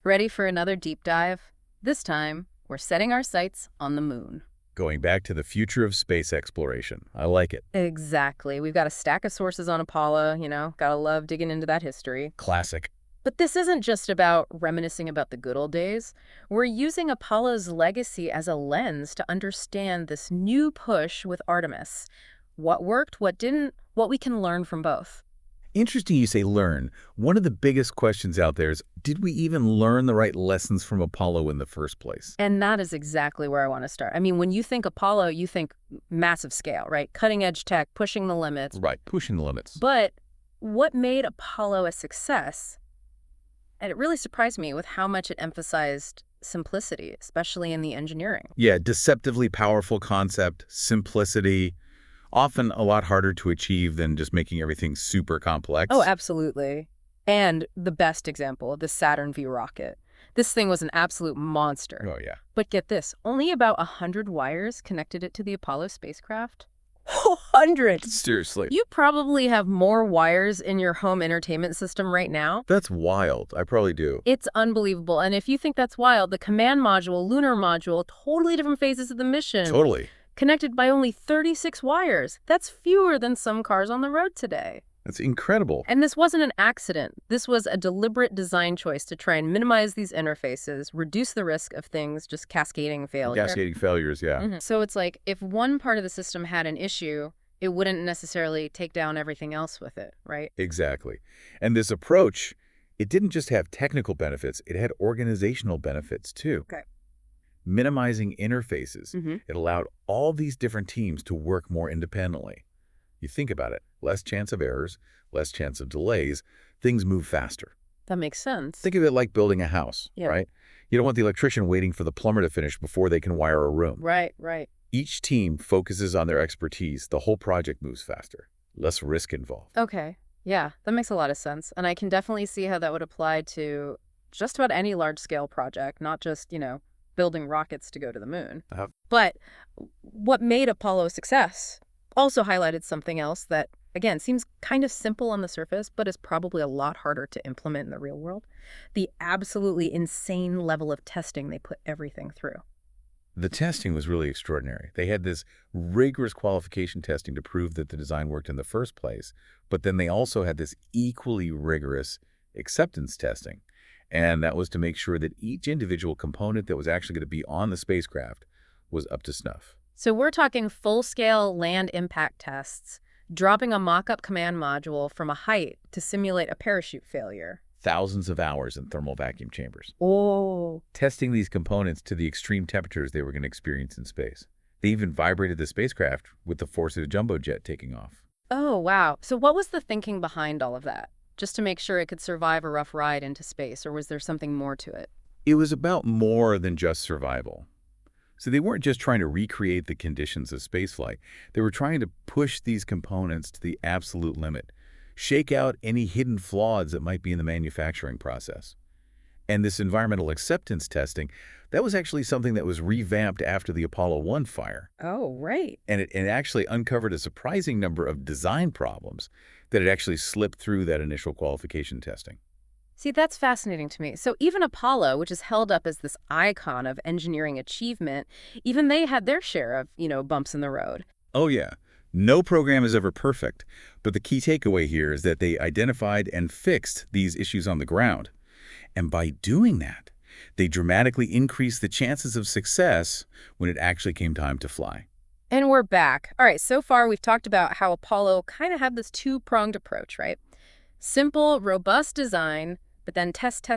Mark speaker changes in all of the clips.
Speaker 1: Ready for another deep dive? This time, we're setting our sights on the moon.
Speaker 2: Going back to the future of space exploration. I like it.
Speaker 1: Exactly. We've got a stack of sources on Apollo, gotta love digging into that history.
Speaker 2: Classic.
Speaker 1: But this isn't just about reminiscing about the good old days. We're using Apollo's legacy as a lens to understand this new push with Artemis. What worked, what didn't, what we can learn from both.
Speaker 2: Interesting you say learn. One of the biggest questions out there is, did we even learn the right lessons from Apollo in the first place?
Speaker 1: And that is exactly where I want to start. I mean, when you think Apollo, you think massive scale, right? Cutting edge tech, pushing the limits.
Speaker 2: Right, pushing the limits.
Speaker 1: But what made Apollo a success? And it really surprised me with how much it emphasized simplicity, especially in the engineering.
Speaker 2: Yeah, deceptively powerful concept, simplicity, often a lot harder to achieve than just making everything super complex.
Speaker 1: Oh, absolutely. And the best example, the Saturn V rocket. This thing was an absolute monster.
Speaker 2: Oh, yeah.
Speaker 1: But get this, only about 100 wires connected it to the Apollo spacecraft. 100!
Speaker 2: Seriously.
Speaker 1: You probably have more wires in your home entertainment system right now.
Speaker 2: That's wild. I probably do.
Speaker 1: It's unbelievable. And if you think that's wild, the command module, lunar module, totally different phases of the mission.
Speaker 2: Totally.
Speaker 1: Connected by only 36 wires. That's fewer than some cars on the road today.
Speaker 2: That's incredible.
Speaker 1: And this wasn't an accident. This was a deliberate design choice to try and minimize these interfaces, reduce the risk of things just cascading failure.
Speaker 2: Cascading failures, yeah.
Speaker 1: So it's like if one part of the system had an issue, it wouldn't necessarily take down everything else with it, right?
Speaker 2: Exactly. And this approach, it didn't just have technical benefits, it had organizational benefits too.
Speaker 1: Okay.
Speaker 2: Minimizing interfaces. It allowed all these different teams to work more independently. You think about it, less chance of errors, less chance of delays, things move faster.
Speaker 1: That makes sense.
Speaker 2: Think of it like building a house,
Speaker 1: Yeah.
Speaker 2: right? You don't want the electrician waiting for the plumber to finish before they can wire a room.
Speaker 1: Right.
Speaker 2: Each team focuses on their expertise. The whole project moves faster, less risk involved.
Speaker 1: Okay. Yeah, that makes a lot of sense. And I can definitely see how that would apply to just about any large-scale project, not just, building rockets to go to the moon. But what made Apollo a success also highlighted something else that, again, seems kind of simple on the surface, but is probably a lot harder to implement in the real world. The absolutely insane level of testing they put everything through.
Speaker 2: The testing was really extraordinary. They had this rigorous qualification testing to prove that the design worked in the first place, but then they also had this equally rigorous acceptance testing. And that was to make sure that each individual component that was actually going to be on the spacecraft was up to snuff.
Speaker 1: So we're talking full-scale land impact tests, dropping a mock-up command module from a height to simulate a parachute failure.
Speaker 2: Thousands of hours in thermal vacuum chambers.
Speaker 1: Oh.
Speaker 2: Testing these components to the extreme temperatures they were going to experience in space. They even vibrated the spacecraft with the force of a jumbo jet taking off.
Speaker 1: Oh, wow. So what was the thinking behind all of that? Just to make sure it could survive a rough ride into space, or was there something more to it?
Speaker 2: It was about more than just survival. So they weren't just trying to recreate the conditions of spaceflight. They were trying to push these components to the absolute limit, shake out any hidden flaws that might be in the manufacturing process. And this environmental acceptance testing, that was actually something that was revamped after the Apollo 1 fire.
Speaker 1: Oh, right.
Speaker 2: And it actually uncovered a surprising number of design problems that had actually slipped through that initial qualification testing.
Speaker 1: See, that's fascinating to me. So even Apollo, which is held up as this icon of engineering achievement, even they had their share of, bumps in the road.
Speaker 2: Oh, yeah. No program is ever perfect, but the key takeaway here is that they identified and fixed these issues on the ground. And by doing that, they dramatically increased the chances of success when it actually came time to fly.
Speaker 1: And we're back. All right, so far we've talked about how Apollo kind of had this two-pronged approach, right? Simple, robust design, but then test,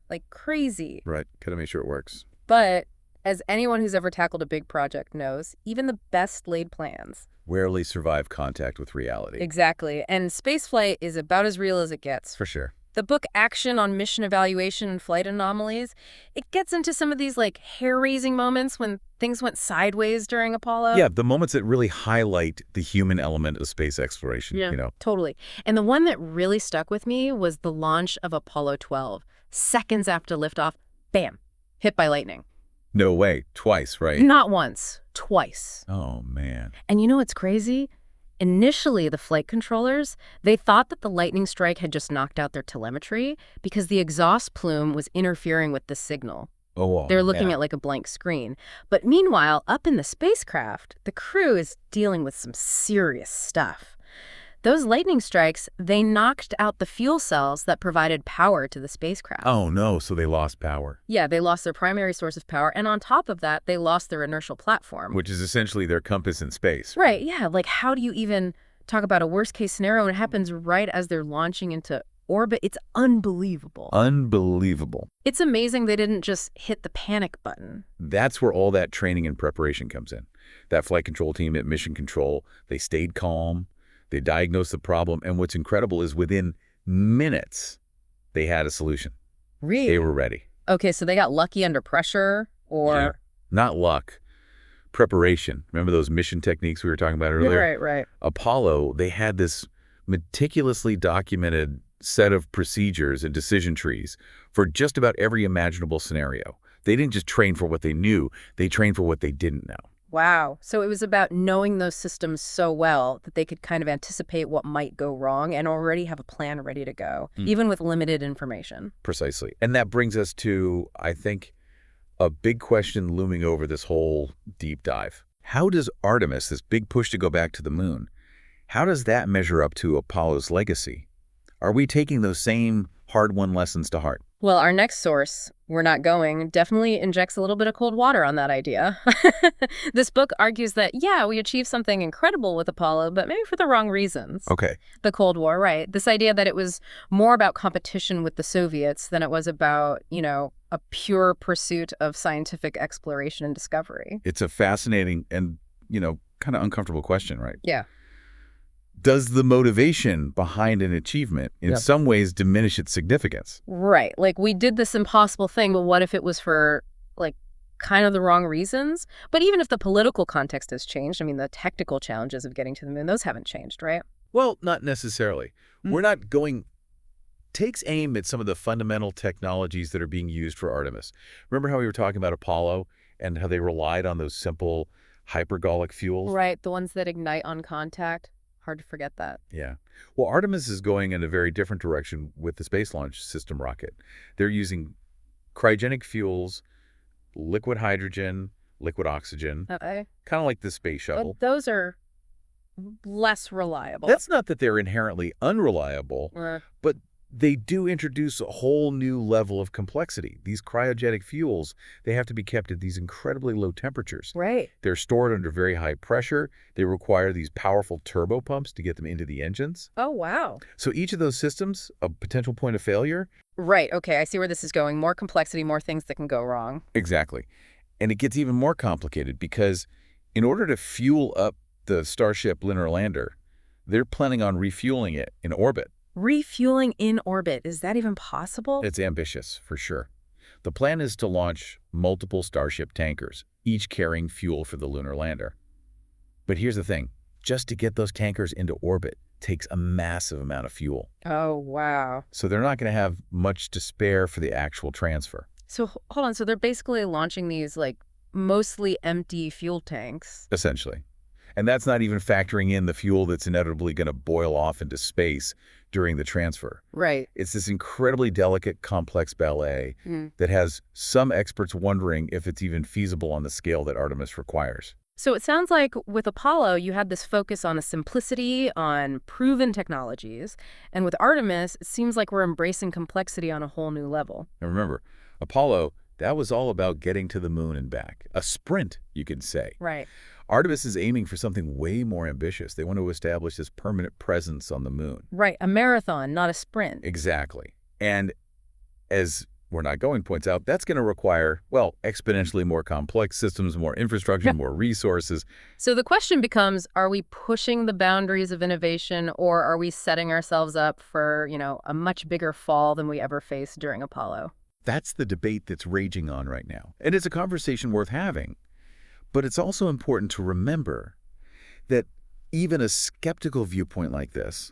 Speaker 1: like crazy.
Speaker 2: Right. Gotta make sure it works.
Speaker 1: But as anyone who's ever tackled a big project knows, even the best laid plans
Speaker 2: Rarely survive contact with reality.
Speaker 1: Exactly. And spaceflight is about as real as it gets.
Speaker 2: For sure.
Speaker 1: The book Action on Mission Evaluation and Flight Anomalies, it gets into some of these hair-raising moments when things went sideways during Apollo.
Speaker 2: Yeah, the moments that really highlight the human element of space exploration,
Speaker 1: Totally. And the one that really stuck with me was the launch of Apollo 12. Seconds after liftoff, bam, hit by lightning.
Speaker 2: No way. Twice, right?
Speaker 1: Not once, twice.
Speaker 2: Oh, man.
Speaker 1: And you know what's crazy? Initially, the flight controllers, they thought that the lightning strike had just knocked out their telemetry because the exhaust plume was interfering with the signal.
Speaker 2: Oh,
Speaker 1: They're looking
Speaker 2: man.
Speaker 1: at like a blank screen. But meanwhile, up in the spacecraft, the crew is dealing with some serious stuff. Those lightning strikes, they knocked out the fuel cells that provided power to the spacecraft.
Speaker 2: Oh, no, so they lost power.
Speaker 1: Yeah, they lost their primary source of power, and on top of that, they lost their inertial platform.
Speaker 2: Which is essentially their compass in space.
Speaker 1: Right, yeah, like how do you even talk about a worst-case scenario when it happens right as they're launching into orbit? It's unbelievable.
Speaker 2: Unbelievable.
Speaker 1: It's amazing they didn't just hit the panic button.
Speaker 2: That's where all that training and preparation comes in. That flight control team at Mission Control, they stayed calm. They diagnosed the problem, and what's incredible is within minutes, they had a solution.
Speaker 1: Really?
Speaker 2: They were ready.
Speaker 1: Okay, so they got lucky under pressure, or...
Speaker 2: Yeah. Not luck. Preparation. Remember those mission techniques we were talking about earlier?
Speaker 1: Right.
Speaker 2: Apollo, they had this meticulously documented set of procedures and decision trees for just about every imaginable scenario. They didn't just train for what they knew, they trained for what they didn't know.
Speaker 1: Wow. So it was about knowing those systems so well that they could kind of anticipate what might go wrong and already have a plan ready to go, even with limited information.
Speaker 2: Precisely. And that brings us to, I think, a big question looming over this whole deep dive. How does Artemis, this big push to go back to the moon, how does that measure up to Apollo's legacy? Are we taking those same hard-won lessons to heart?
Speaker 1: Well, our next source, We're Not Going, definitely injects a little bit of cold water on that idea. This book argues that, yeah, we achieved something incredible with Apollo, but maybe for the wrong reasons.
Speaker 2: Okay.
Speaker 1: The Cold War, right. This idea that it was more about competition with the Soviets than it was about, a pure pursuit of scientific exploration and discovery.
Speaker 2: It's a fascinating and, kind of uncomfortable question, right?
Speaker 1: Yeah.
Speaker 2: Does the motivation behind an achievement in some ways diminish its significance?
Speaker 1: Right. Like, we did this impossible thing, but what if it was for, kind of the wrong reasons? But even if the political context has changed, the technical challenges of getting to the moon, those haven't changed, right?
Speaker 2: Well, not necessarily. We're not going... Takes aim at some of the fundamental technologies that are being used for Artemis. Remember how we were talking about Apollo and how they relied on those simple hypergolic fuels?
Speaker 1: Right. The ones that ignite on contact. Hard to forget that.
Speaker 2: Yeah. Well, Artemis is going in a very different direction with the Space Launch System rocket. They're using cryogenic fuels, liquid hydrogen, liquid oxygen,
Speaker 1: Okay.
Speaker 2: kind of like the space shuttle.
Speaker 1: But those are less reliable.
Speaker 2: That's not that they're inherently unreliable, but they do introduce a whole new level of complexity. These cryogenic fuels, they have to be kept at these incredibly low temperatures.
Speaker 1: Right.
Speaker 2: They're stored under very high pressure. They require these powerful turbo pumps to get them into the engines.
Speaker 1: Oh, wow.
Speaker 2: So each of those systems, a potential point of failure.
Speaker 1: Right. Okay. I see where this is going. More complexity, more things that can go wrong.
Speaker 2: Exactly. And it gets even more complicated because in order to fuel up the Starship lunar lander, they're planning on refueling it in orbit.
Speaker 1: Refueling in orbit. Is that even possible?
Speaker 2: It's ambitious, for sure. The plan is to launch multiple Starship tankers, each carrying fuel for the lunar lander. But here's the thing. Just to get those tankers into orbit takes a massive amount of fuel.
Speaker 1: Oh, wow.
Speaker 2: So they're not going to have much to spare for the actual transfer.
Speaker 1: So hold on. So they're basically launching these, mostly empty fuel tanks.
Speaker 2: Essentially. And that's not even factoring in the fuel that's inevitably going to boil off into space during the transfer.
Speaker 1: Right.
Speaker 2: It's this incredibly delicate, complex ballet that has some experts wondering if it's even feasible on the scale that Artemis requires.
Speaker 1: So it sounds like with Apollo, you had this focus on a simplicity, on proven technologies. And with Artemis, it seems like we're embracing complexity on a whole new level.
Speaker 2: And remember, Apollo, that was all about getting to the moon and back. A sprint, you could say.
Speaker 1: Right.
Speaker 2: Artemis is aiming for something way more ambitious. They want to establish this permanent presence on the moon.
Speaker 1: Right. A marathon, not a sprint.
Speaker 2: Exactly. And as We're Not Going points out, that's going to require, well, exponentially more complex systems, more infrastructure, more resources.
Speaker 1: So the question becomes, are we pushing the boundaries of innovation, or are we setting ourselves up for, a much bigger fall than we ever faced during Apollo?
Speaker 2: That's the debate that's raging on right now. And it's a conversation worth having. But it's also important to remember that even a skeptical viewpoint like this,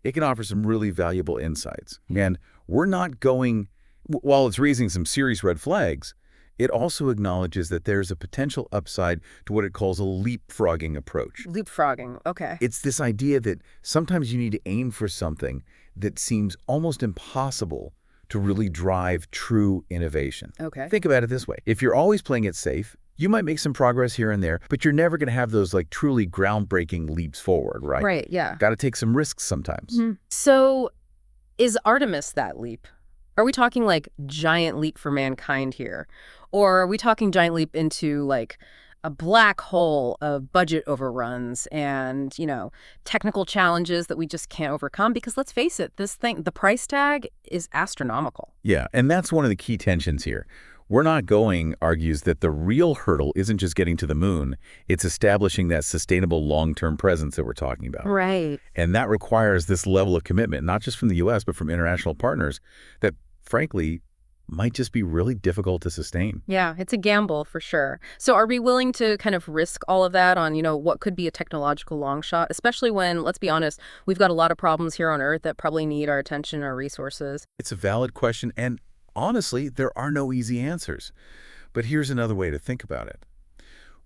Speaker 2: it can offer some really valuable insights. And we're not going, while it's raising some serious red flags, It also acknowledges that there's a potential upside to what it calls a leapfrogging approach.
Speaker 1: Leapfrogging, okay.
Speaker 2: It's this idea that sometimes you need to aim for something that seems almost impossible to really drive true innovation.
Speaker 1: Okay.
Speaker 2: Think about it this way. If you're always playing it safe, you might make some progress here and there, but you're never going to have those like truly groundbreaking leaps forward, right?
Speaker 1: Right, yeah.
Speaker 2: Got to take some risks sometimes.
Speaker 1: So is Artemis that leap? Are we talking like giant leap for mankind here? Or are we talking giant leap into like a black hole of budget overruns and, technical challenges that we just can't overcome? Because let's face it, this thing, the price tag is astronomical.
Speaker 2: Yeah, and that's one of the key tensions here. We're Not Going argues that the real hurdle isn't just getting to the moon, it's establishing that sustainable long-term presence that we're talking about.
Speaker 1: Right.
Speaker 2: And that requires this level of commitment, not just from the U.S., but from international partners that, frankly, might just be really difficult to sustain.
Speaker 1: Yeah, it's a gamble for sure. So are we willing to kind of risk all of that on, what could be a technological long shot, especially when, let's be honest, we've got a lot of problems here on Earth that probably need our attention, our resources?
Speaker 2: It's a valid question, and honestly, there are no easy answers. But here's another way to think about it.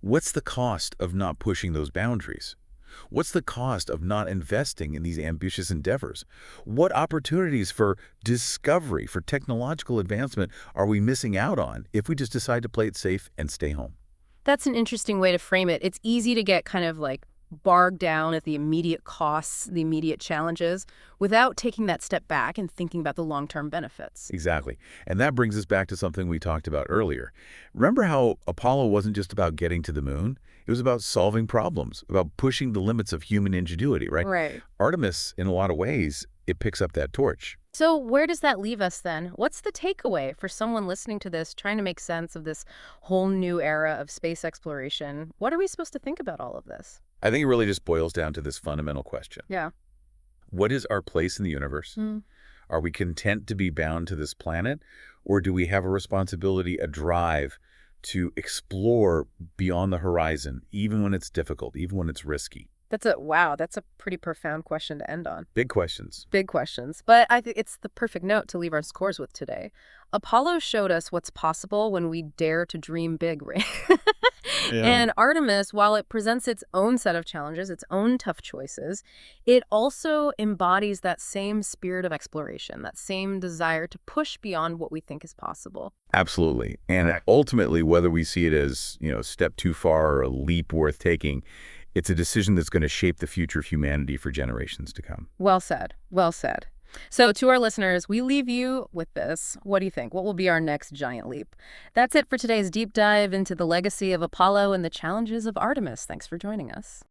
Speaker 2: What's the cost of not pushing those boundaries? What's the cost of not investing in these ambitious endeavors? What opportunities for discovery, for technological advancement are we missing out on if we just decide to play it safe and stay home?
Speaker 1: That's an interesting way to frame it. It's easy to get kind of like bogged down at the immediate costs, the immediate challenges, without taking that step back and thinking about the long-term benefits.
Speaker 2: Exactly. And that brings us back to something we talked about earlier. Remember how Apollo wasn't just about getting to the moon? It was about solving problems, about pushing the limits of human ingenuity, right?
Speaker 1: Right.
Speaker 2: Artemis, in a lot of ways, it picks up that torch.
Speaker 1: So where does that leave us then? What's the takeaway for someone listening to this, trying to make sense of this whole new era of space exploration? What are we supposed to think about all of this?
Speaker 2: I think it really just boils down to this fundamental question.
Speaker 1: Yeah.
Speaker 2: What is our place in the universe? Are we content to be bound to this planet, or do we have a responsibility, a drive to explore beyond the horizon, even when it's difficult, even when it's risky?
Speaker 1: That's a pretty profound question to end on.
Speaker 2: Big questions.
Speaker 1: Big questions. But I think it's the perfect note to leave our scores with today. Apollo showed us what's possible when we dare to dream big, right?
Speaker 2: Yeah.
Speaker 1: And Artemis, while it presents its own set of challenges, its own tough choices, it also embodies that same spirit of exploration, that same desire to push beyond what we think is possible.
Speaker 2: Absolutely. And ultimately, whether we see it as, a step too far or a leap worth taking, it's a decision that's going to shape the future of humanity for generations to come.
Speaker 1: Well said. Well said. So to our listeners, we leave you with this. What do you think? What will be our next giant leap? That's it for today's deep dive into the legacy of Apollo and the challenges of Artemis. Thanks for joining us.